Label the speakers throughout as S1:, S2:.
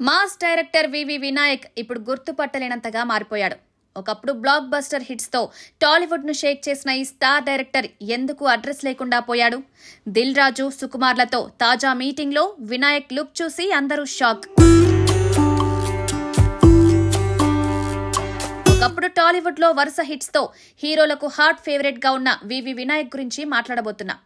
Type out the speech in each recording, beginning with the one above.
S1: Mass director వివి వినాయక్ ఇప్పుడు గుర్తుపట్టలేనంతగా మారిపోయాడు. ఒకప్పుడు బ్లాక్ బస్టర్ హిట్స్ తో టాలీవుడ్ ను షేక్ చేసిన ఈ స్టార్ డైరెక్టర్ ఎందుకు అడ్రస్ లేకుండా పోయాడు? దిల్ రాజు, సుకుమార్లతో తాజా మీటింగ్ లో వినాయక్ లుక్ చూసి అందరూ షాక్. ఒకప్పుడు టాలీవుడ్ లో వరుస హిట్స్ తో హీరోలకు హార్ట్ ఫేవరెట్ గా ఉన్న వివి వినాయక్ గురించి మాట్లాడబోతున్నా.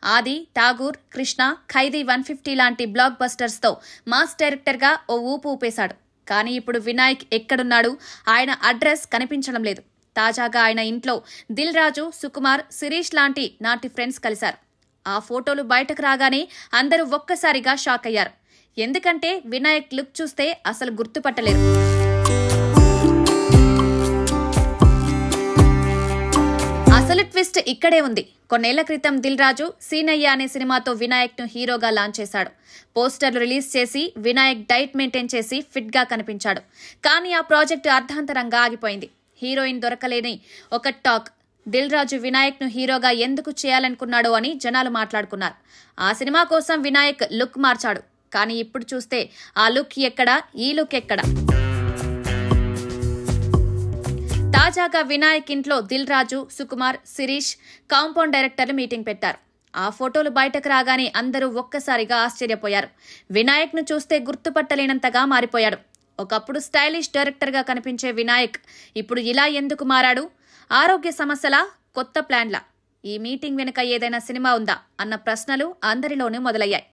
S1: ఆది, ఠాగూర్, కృష్ణ, ఖైదీ 150 లాంటి బ్లాక్ బస్టర్స్ తో మాస్ డైరెక్టర్ గా ఓ ఊపు ఊపేశాడు. కానీ ఇప్పుడు వినాయక్ ఎక్కడున్నాడు? ఆయన అడ్రస్ కనిపించడం లేదు. తాజాగా ఆయన ఇంట్లో దిల్ రాజు, సుకుమార్, శిరీష్ లాంటి నాటి ఫ్రెండ్స్ కలిశారు. ఆ ఫోటోలు బయటకు రాగానే అందరూ ఒక్కసారిగా షాక్ అయ్యారు. ఎందుకంటే వినాయక్ లుక్ చూస్తే అసలు గుర్తుపట్టలేరు. అసలు ట్విస్ట్ ఇక్కడే ఉంది. కొన్నేళ్ల క్రితం దిల్ రాజు సీనయ్య అనే సినిమాతో వినాయక్ ను హీరోగా లాంచ్ చేశాడు. పోస్టర్లు రిలీజ్ చేసి వినాయక్ డైట్ మెయింటైన్ చేసి ఫిట్ గా కనిపించాడు. కానీ ఆ ప్రాజెక్టు అర్ధాంతరంగా ఆగిపోయింది. హీరోయిన్ దొరకలేని ఒక టాక్. దిల్ రాజు వినాయక్ ను హీరోగా ఎందుకు చేయాలనుకున్నాడో అని జనాలు మాట్లాడుకున్నారు. ఆ సినిమా కోసం వినాయక్ లుక్ మార్చాడు. కానీ ఇప్పుడు చూస్తే ఆ లుక్ ఎక్కడా, ఈ లుక్ ఎక్కడా? తాజాగా వినాయక్ ఇంట్లో దిల్ రాజు, సుకుమార్, శిరీష్ కాంపౌండ్ డైరెక్టర్లు మీటింగ్ పెట్టారు. ఆ ఫోటోలు బయటకు రాగానే అందరూ ఒక్కసారిగా ఆశ్చర్యపోయారు. వినాయక్ ను చూస్తే గుర్తుపట్టలేనంతగా మారిపోయాడు. ఒకప్పుడు స్టైలిష్ డైరెక్టర్ గా కనిపించే వినాయక్ ఇప్పుడు ఇలా ఎందుకు మారాడు? ఆరోగ్య సమస్యలా, కొత్త ప్లాన్లా? ఈ మీటింగ్ వెనుక ఏదైనా సినిమా ఉందా అన్న ప్రశ్నలు అందరిలోనూ మొదలయ్యాయి.